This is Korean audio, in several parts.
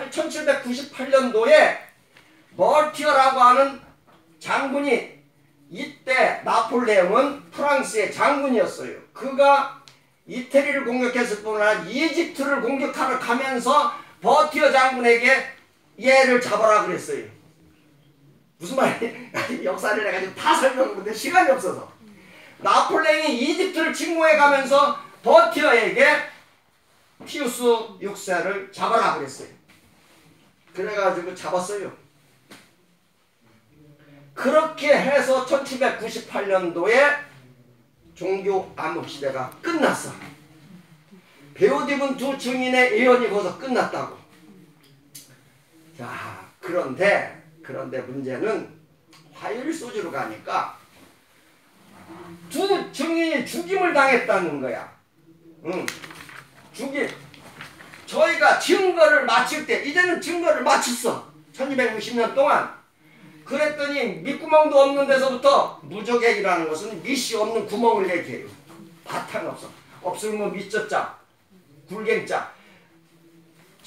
1798년도에 멀티어라고 하는 장군이, 이때 나폴레옹은 프랑스의 장군이었어요. 그가 이태리를 공격했을 뿐 아니라 이집트를 공격하러 가면서 버티어 장군에게 얘를 잡아라 그랬어요. 무슨 말이에요? 역사를 내가 지금 다 설명하는데 시간이 없어서. 나폴레옹이 이집트를 침공해 가면서 버티어에게 피우스 6세를 잡아라 그랬어요. 그래가지고 잡았어요. 그렇게 해서 1798년도에 종교 암흑시대가 끝났어. 베오디문 두 증인의 예언이 거기서 끝났다고. 자, 그런데 문제는 화요일 소주로 가니까 두 증인이 죽임을 당했다는 거야. 죽임. 저희가 증거를 마칠 때, 이제는 증거를 마쳤어. 1260년 동안. 그랬더니 밑구멍도 없는 데서부터 무적액이라는 것은 밑이 없는 구멍을 얘기해요. 바탕 없어. 없으면 밑젖자, 굴갱자.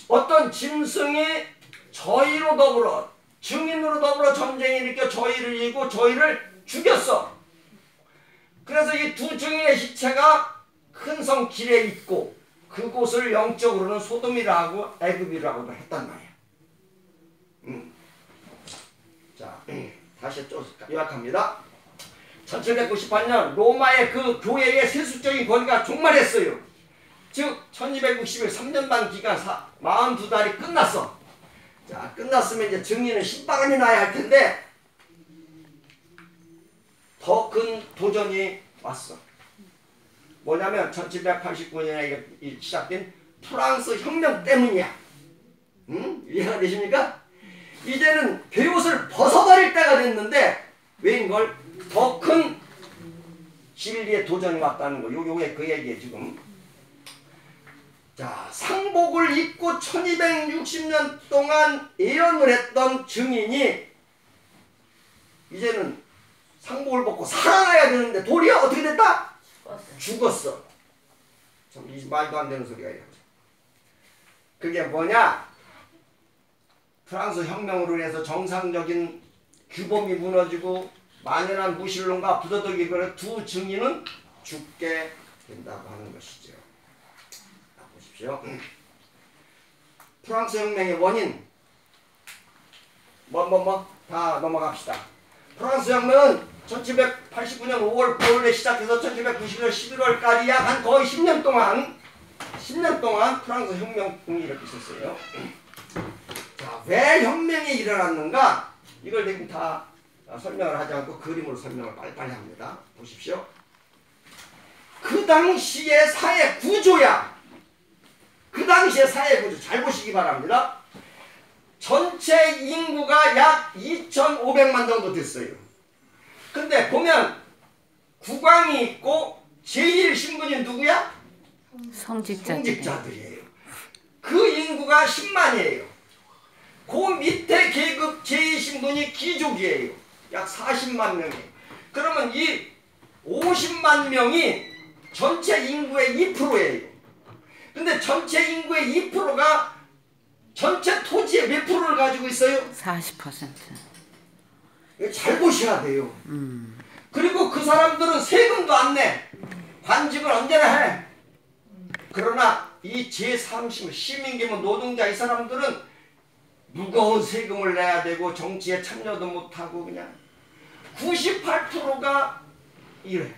어떤 짐승이 저희로 더불어, 증인으로 더불어 전쟁에 일으켜 저희를 이기고 저희를 죽였어. 그래서 이 두 증인의 시체가 큰 성 길에 있고 그곳을 영적으로는 소돔이라고 애굽이라고도 했단 말이야. 자, 다시 좀 요약합니다. 1798년 로마의 그 교회의 세속적인 권위가 종말했어요. 즉 1260일 3년 반 기간 42달이 끝났어. 자, 끝났으면 이제 증인은 신바람이 나야 할 텐데 더 큰 도전이 왔어. 뭐냐면 1789년에 시작된 프랑스 혁명 때문이야. 이해가 되십니까? 이제는 베옷을 벗어버릴 때가 됐는데 왜인걸? 더 큰 진리의 도전이 왔다는 거. 요게 그 얘기예요 지금. 자, 상복을 입고 1260년 동안 예언을 했던 증인이 이제는 상복을 벗고 살아나야 되는데 도리어 어떻게 됐다? 죽었어. 참 이 말도 안 되는 소리가 이거죠. 그게 뭐냐? 프랑스 혁명으로 인해서 정상적인 규범이 무너지고 만연한 무신론과 부도덕이 그래 두 증인은 죽게 된다고 하는 것이죠. 보십시오. 프랑스 혁명의 원인 다 넘어갑시다. 프랑스 혁명은 1789년 5월 9월에 시작해서 1790년 11월까지 약 한 거의 10년 동안 프랑스 혁명이 이렇게 있었어요. 자, 왜 혁명이 일어났는가? 이걸 지금 다 설명을 하지 않고 그림으로 설명을 빨리빨리 합니다. 보십시오. 그 당시의 사회 구조야. 그 당시의 사회 구조 잘 보시기 바랍니다. 전체 인구가 약 2,500만 정도 됐어요. 근데 보면 국왕이 있고 제1 신분이 누구야? 성직자들이에요. 그 인구가 10만이에요. 그 밑에 계급 제2 신분이 귀족이에요. 약 40만 명이에요. 그러면 이 50만 명이 전체 인구의 2%예요. 근데 전체 인구의 2%가 전체 토지의 몇 프로를 가지고 있어요? 40%. 잘 보셔야 돼요. 그리고 그 사람들은 세금도 안 내. 관직을 언제나 해. 그러나 이 제3심, 시민계문 노동자 이 사람들은 무거운 세금을 내야 되고 정치에 참여도 못하고 그냥 98%가 이래.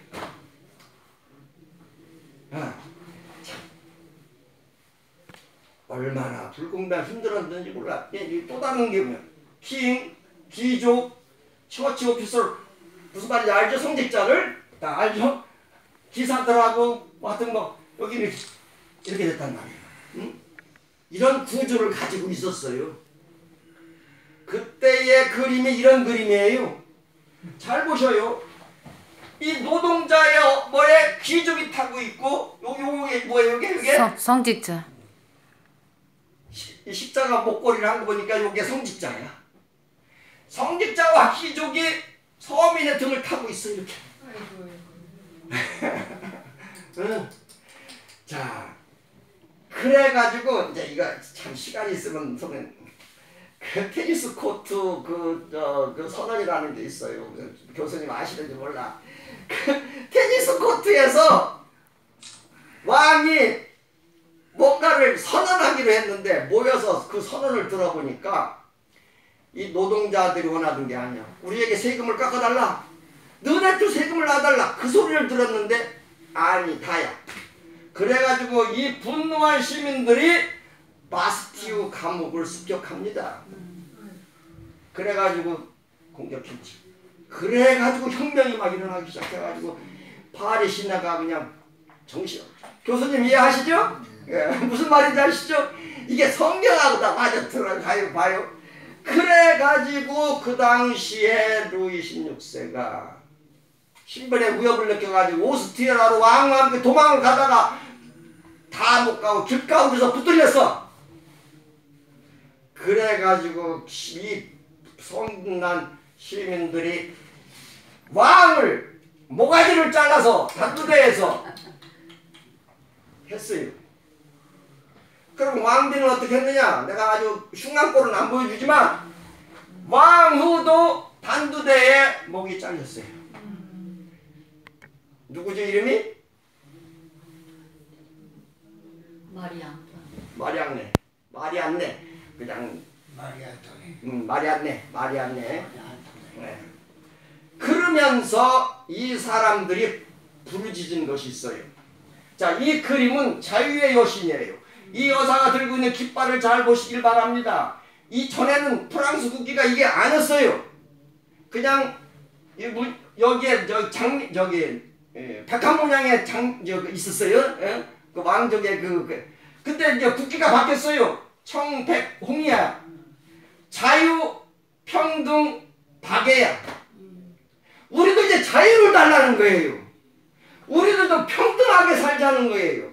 얼마나 불공평 힘들었는지 몰라. 또 다른 게 뭐냐? 킹, 귀족, 처치 오피서 무슨 말인지 알죠? 성직자를 다 알죠? 기사들하고 하여튼 뭐 여기 이렇게 됐단 말이에요. 응? 이런 구조를 가지고 있었어요. 그때의 그림이 이런 그림이에요. 잘 보셔요. 이 노동자의 뭐에 귀족이 타고 있고 요게 뭐예요? 요게 성직자. 이 십자가 목걸이를 한 거 보니까 요게 성직자야. 성직자와 귀족이 서민의 등을 타고 있어 이렇게. 자, 그 그래가지고 이제 이거 참 시간이 있으면 보면 그 테니스 코트 그 선언이라는 게 있어요. 교수님 아시는지 몰라. 그 테니스 코트에서 왕이 뭔가를 선언하기로 했는데 모여서 그 선언을 들어보니까 이 노동자들이 원하던 게 아니야. 우리에게 세금을 깎아달라. 너네도 세금을 놔달라. 그 소리를 들었는데 아니 다야. 그래가지고 이 분노한 시민들이 바스티유 감옥을 습격합니다. 그래가지고 공격했지. 그래가지고 혁명이 막 일어나기 시작해가지고 파리 시내가 그냥 정신없죠. 교수님 이해하시죠? 예, 무슨 말인지 아시죠? 이게 성경하고 다 맞아 들어가요. 봐요. 그래가지고 그 당시에 루이 16세가 신분의 위협을 느껴가지고 오스트리아로 왕과 함께 도망을 가다가 다 못 가고 길가운데서 붙들렸어. 그래가지고 이 성난 시민들이 왕을 모가지를 잘라서 단두대에서 했어요. 그럼 왕비는 어떻게 했느냐? 내가 아주 흉한 꼴은 안 보여주지만 왕후도 단두대에 목이 잘렸어요. 누구죠 이름이? 마리안네. 그냥 마리안네. 네. 그러면서 이 사람들이 부르짖은 것이 있어요. 자, 이 그림은 자유의 여신이에요. 이 여사가 들고 있는 깃발을 잘 보시길 바랍니다. 이 전에는 프랑스 국기가 이게 아니었어요. 그냥 여기에 백합 모양의 있었어요. 예? 그 왕족의 그때 이제 국기가 바뀌었어요. 청백홍이야. 자유, 평등, 박애야. 우리도 이제 자유를 달라는 거예요. 우리들도 평등하게 살자는 거예요.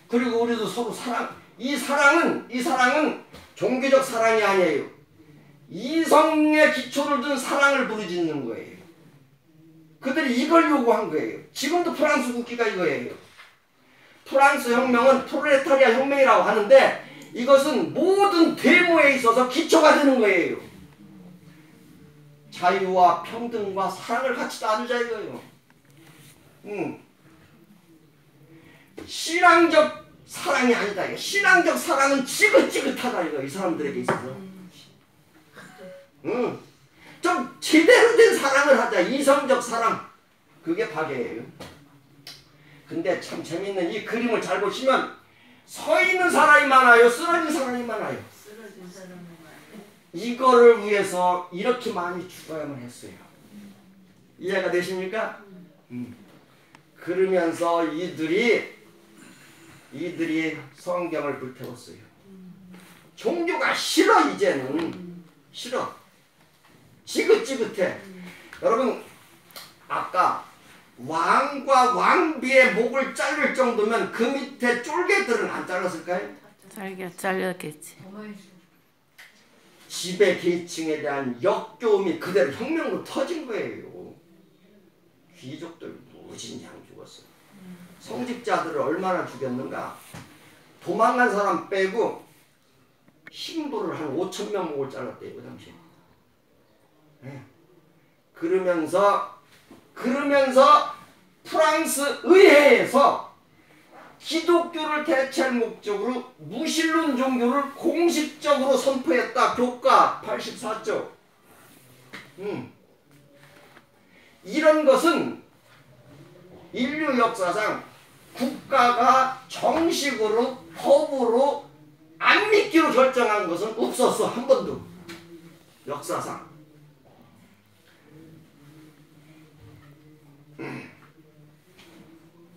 그리고 우리도 서로 이 사랑은 종교적 사랑이 아니에요. 이성의 기초를 둔 사랑을 부르짖는 거예요. 그들이 이걸 요구한 거예요. 지금도 프랑스 국기가 이거예요. 프랑스 혁명은 프롤레타리아 혁명이라고 하는데 이것은 모든 데모에 있어서 기초가 되는 거예요. 자유와 평등과 사랑을 같이 나누자 이거예요. 신앙적 사랑이 아니다. 이거. 신앙적 사랑은 지긋지긋하다 이거 이 사람들에게 있어서. 좀 제대로 된 사랑을 하자. 이성적 사랑. 그게 박애예요. 근데 참 재밌는 이 그림을 잘 보시면 서 있는 사람이 많아요? 쓰러진 사람이 많아요? 쓰러진 사람이 많아요. 이거를 위해서 이렇게 많이 죽어야만 했어요. 이해가 되십니까? 그러면서 이들이 성경을 불태웠어요. 종교가 싫어 이제는. 싫어. 지긋지긋해. 여러분 아까 왕과 왕비의 목을 자를 정도면 그 밑에 쫄개들은 안 잘랐을까요? 잘렸겠지. 지배 계층에 대한 역겨움이 그대로 혁명으로 터진 거예요. 귀족들 무진장 죽었어요. 성직자들을 얼마나 죽였는가. 도망간 사람 빼고 신부를 한 5,000명 목을 잘랐대요. 그 당시에. 네. 그러면서 프랑스 의회에서 기독교를 대체할 목적으로 무신론 종교를 공식적으로 선포했다. 교과 84조. 이런 것은 인류 역사상 국가가 정식으로 법으로 안 믿기로 결정한 것은 없었어. 한 번도. 역사상.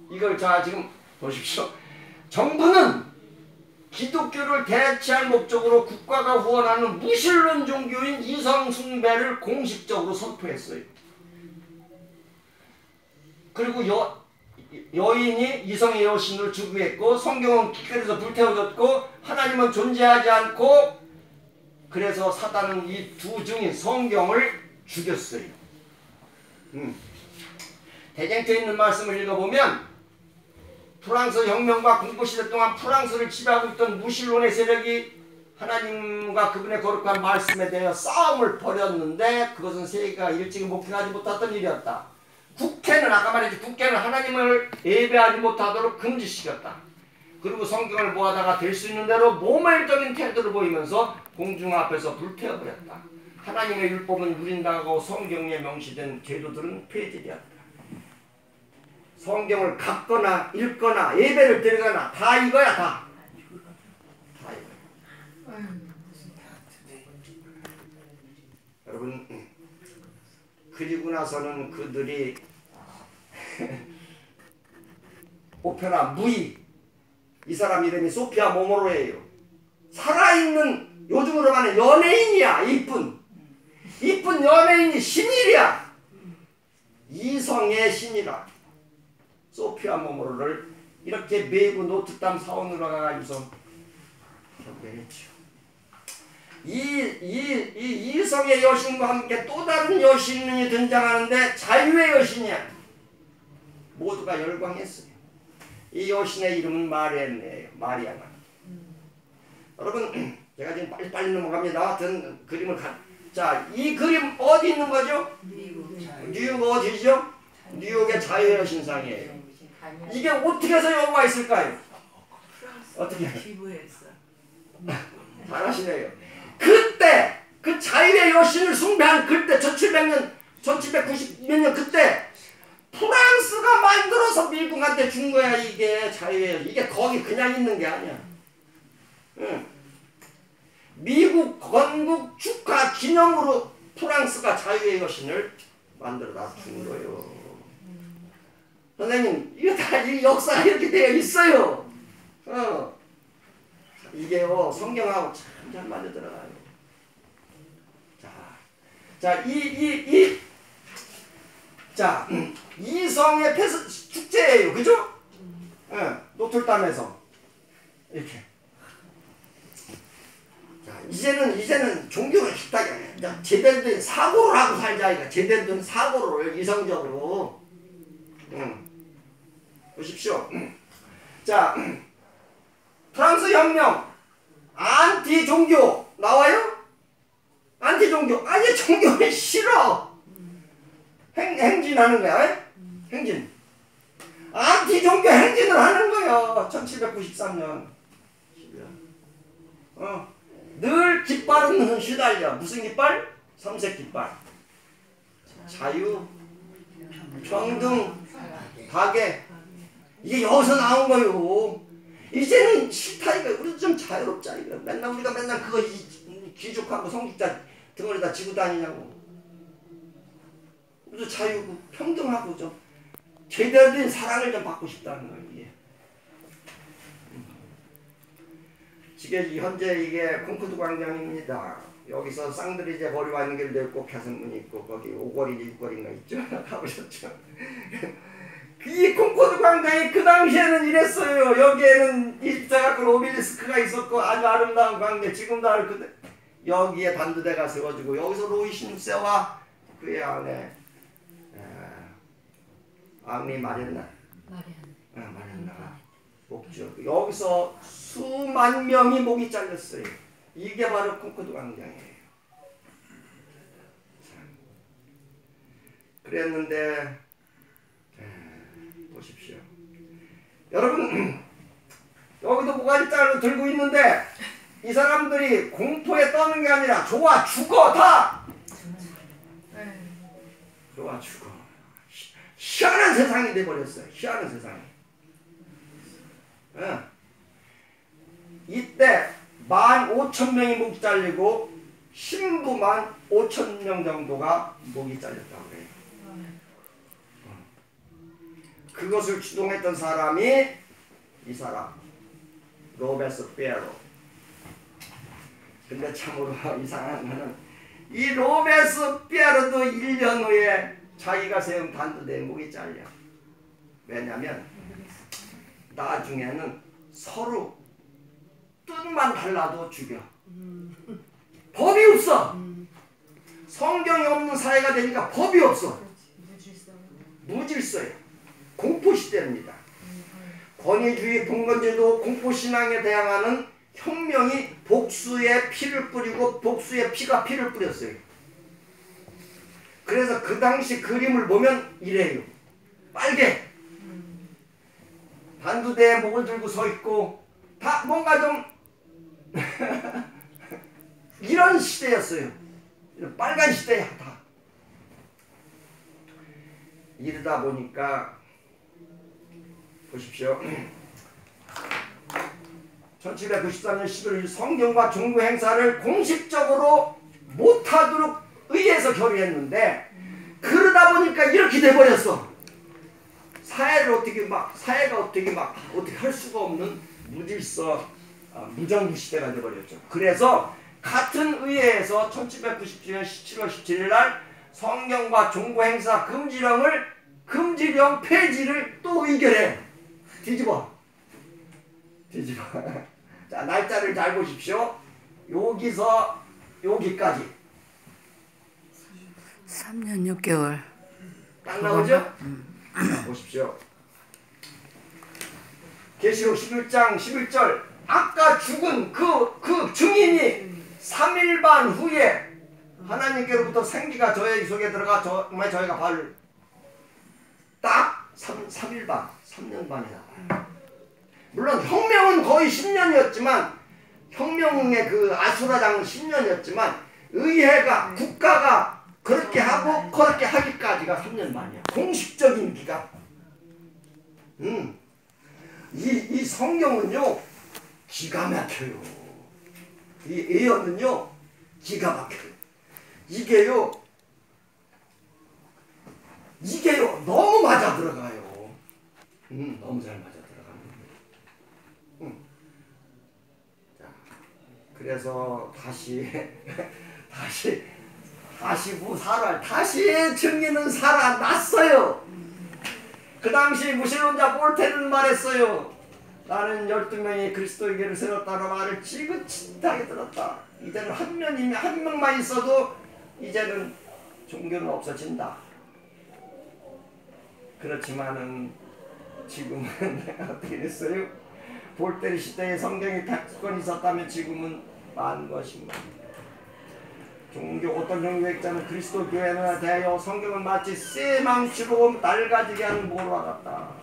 이걸 자 지금 보십시오. 정부는 기독교를 대체할 목적으로 국가가 후원하는 무신론 종교인 이성 숭배를 공식적으로 선포했어요. 그리고 여인이 이성의 여신을 주구했고 성경은 길거리에서 불태워졌고 하나님은 존재하지 않고 그래서 사단은 이 두 증인 성경을 죽였어요. 대쟁투에 있는 말씀을 읽어보면 프랑스 혁명과 군부시대 동안 프랑스를 지배하고 있던 무신론의 세력이 하나님과 그분의 거룩한 말씀에 대하여 싸움을 벌였는데 그것은 세계가 일찍이 목행하지 못했던 일이었다. 국회는 아까 말했지 국회는 하나님을 예배하지 못하도록 금지시켰다. 그리고 성경을 모아다가 될 수 있는 대로 모멸적인 태도를 보이면서 공중 앞에서 불태워버렸다. 하나님의 율법은 누린다고 성경에 명시된 제도들은 폐지되었다. 성경을 갖거나 읽거나 예배를 드리거나 다 이거야 다. 다 이거야. 여러분 그리고 나서는 그들이 오페라 무이 이 사람 이름이 소피아 모모로예요. 살아있는 요즘으로 말하는 연예인이야. 이쁜 연예인이 신일이야. 이성의 신이라 소피아 모모로를 이렇게 메고 노트담 사원으로 가가지고서 경배했죠. 이 이성의 여신과 함께 또 다른 여신이 등장하는데 자유의 여신이야. 모두가 열광했어요. 이 여신의 이름은 마리아네요. 마리아나. 여러분 제가 지금 빨리 넘어갑니다. 그림을 자, 이 그림 어디 있는 거죠? 뉴욕 어디죠? 뉴욕의 자유의 여신상이에요. 이게 어떻게 해서 여기가 있을까요? 어떻게? 기부했어. 잘하시네요. 그때 그 자유의 여신을 숭배한 그때 1700년 1790년 그때 프랑스가 만들어서 미국한테 준 거야. 이게 자유의 여신. 이게 거기 그냥 있는 게 아니야. 응. 미국 건국 축하 기념으로 프랑스가 자유의 여신을 만들어다 준 거예요. 선생님 이거 다 이 역사가 이렇게 되어 있어요. 이게요 성경하고 참 잘 맞아 들어가요. 자, 이성의 패스 축제예요, 그죠? 노틀담에서 이렇게. 자, 이제는 종교를 식탁에 제대로 된 사고를 하고 살자 이거. 제대로 된 사고를 이성적으로. 보십시오. 자, 프랑스 혁명 안티 종교 나와요? 안티 종교. 아니 종교는 싫어. 행진하는 거야. 행진. 안티 종교 행진을 하는 거야. 1793년. 늘 깃발은 휘달려. 무슨 깃발? 삼색 깃발. 자유, 평등, 박애. 이게 여기서 나온 거요. 이제는 싫다 이거. 우리도 좀 자유롭자 이거. 우리가 맨날 그거 귀족하고 성직자 등어리다 지고 다니냐고. 우리도 자유고 평등하고 좀 제대로 된 사랑을 좀 받고 싶다는 거예요. 이게. 지금 현재 이게 콩쿠드 광장입니다. 여기서 쌍드리제 거리와 연결되어 있고 개선문이 있고 거기 5거리 6거리가 있죠. 가보셨죠? 이 콩쿠드 광장이 그 당시에는 이랬어요. 여기에는 입자가고 오벨리스크가 있었고 아주 아름다운 광장. 지금도 그 여기에 단두대가 세워지고 여기서 로이 신세와 그의 아내 앙리 마리안나가 목주 여기서 수만 명이 목이 잘렸어요. 이게 바로 콩쿠드 광장이에요. 그랬는데 보십시오. 여러분 여기도 모가지자를 들고 있는데 이 사람들이 공포에 떠는 게 아니라 좋아 죽어 다. 좋아 죽어. 희한한 세상이 돼버렸어요. 희한한 세상이. 이때 15,000명이 목이 잘리고 신부 15,000명 정도가 목이 잘렸다고 그래요. 그것을 주동했던 사람이 이 사람 로베스피에로. 근데 참으로 이상한 거는 이 로베스피에로도 1년 후에 자기가 세운 단두대에 목이 잘려. 왜냐면 나중에는 서로 뜻만 달라도 죽여. 법이 없어. 성경이 없는 사회가 되니까 법이 없어. 무질서예요. 공포시대입니다. 권위주의, 봉건제도, 공포신앙에 대항하는 혁명이 복수의 피를 뿌리고 복수의 피가 피를 뿌렸어요. 그래서 그 당시 그림을 보면 이래요. 빨개. 단두대에 목을 들고 서 있고 다 뭔가 좀 이런 시대였어요. 이런 빨간 시대야 다. 이러다 보니까 보십시오. 1794년 11월 성경과 종교 행사를 공식적으로 못하도록 의회에서 결의했는데 그러다 보니까 이렇게 돼버렸어. 사회가 어떻게 할 수가 없는 무질서 무정부 시대가 돼버렸죠. 그래서 같은 의회에서 1797년 17월 17일 날 성경과 종교 행사 금지령 폐지를 또 의결해. 뒤집어. 자, 날짜를 잘 보십시오. 여기서 여기까지 3년 6개월. 딱 나오죠? 보십시오. 계시록 11장 11절 아까 죽은 그 증인이 3일 반 후에 하나님께로부터 생기가 저희 속에 들어가 정말 저희가 발을 딱 3일 반, 3년 반이다. 물론 혁명은 거의 10년이었지만 혁명의 그 아수라장은 10년이었지만 의회가 국가가 그렇게 하고 그렇게 하기까지가 3년 반이야. 공식적인 기간. 이 성경은요 기가 막혀요. 이 예언은요 기가 막혀요. 이게요 너무 맞아 들어가요. 너무 잘 맞아 들어갑니다. 자, 그래서 다시 증인은 살아났어요. 그 당시 무신론자 볼테르는 말했어요. 나는 12명이 그리스도의 교회를 세웠다는 말을 지긋지긋하게 들었다. 이제는 한 명만 있어도 이제는 종교는 없어진다. 그렇지만은 지금은 어떻게 됐어요? 볼테르 시대에 성경이 100권 있었다면 지금은 10,000것입니다. 어떤 종교학자는 그리스도 교회에 대하여 성경은 마치 쇠망치로 낡아지게 하는 모로와 같다.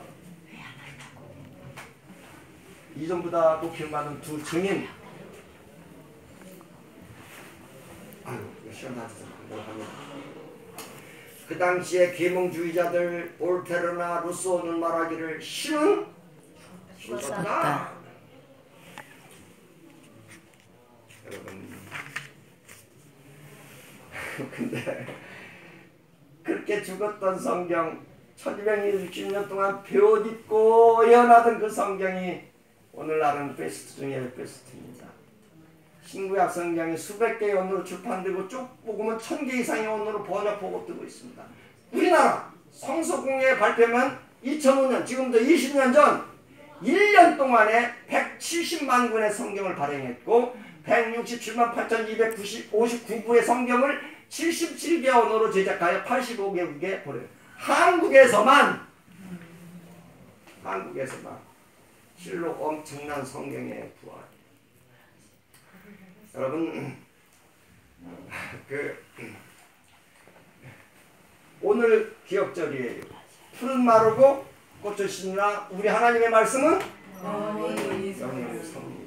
이전보다 높임받은 두 증인. 그 당시에 계몽주의자들 볼테르나 루소는 말하기를 신은 죽었다. 여러분 근데 그렇게 죽었던 성경 1260년 동안 벼짓고 예언하던 그 성경이 오늘날은 베스트 중에 베스트입니다. 신구약 성경이 수백 개의 언어로 출판되고 쪽복음은 1000개 이상의 언어로 번역하고 뜨고 있습니다. 우리나라 성서공회 발표면 2005년 지금부터 20년 전 1년 동안에 170만 권의 성경을 발행했고 167만 8,259부의 성경을 77개 언어로 제작하여 85개국에 보내요. 한국에서만 실로 엄청난 성경의 부활. 여러분 오늘 기억절이에요. 푸른 마르고 꽃을 심으라. 우리 하나님의 말씀은 영영 성령.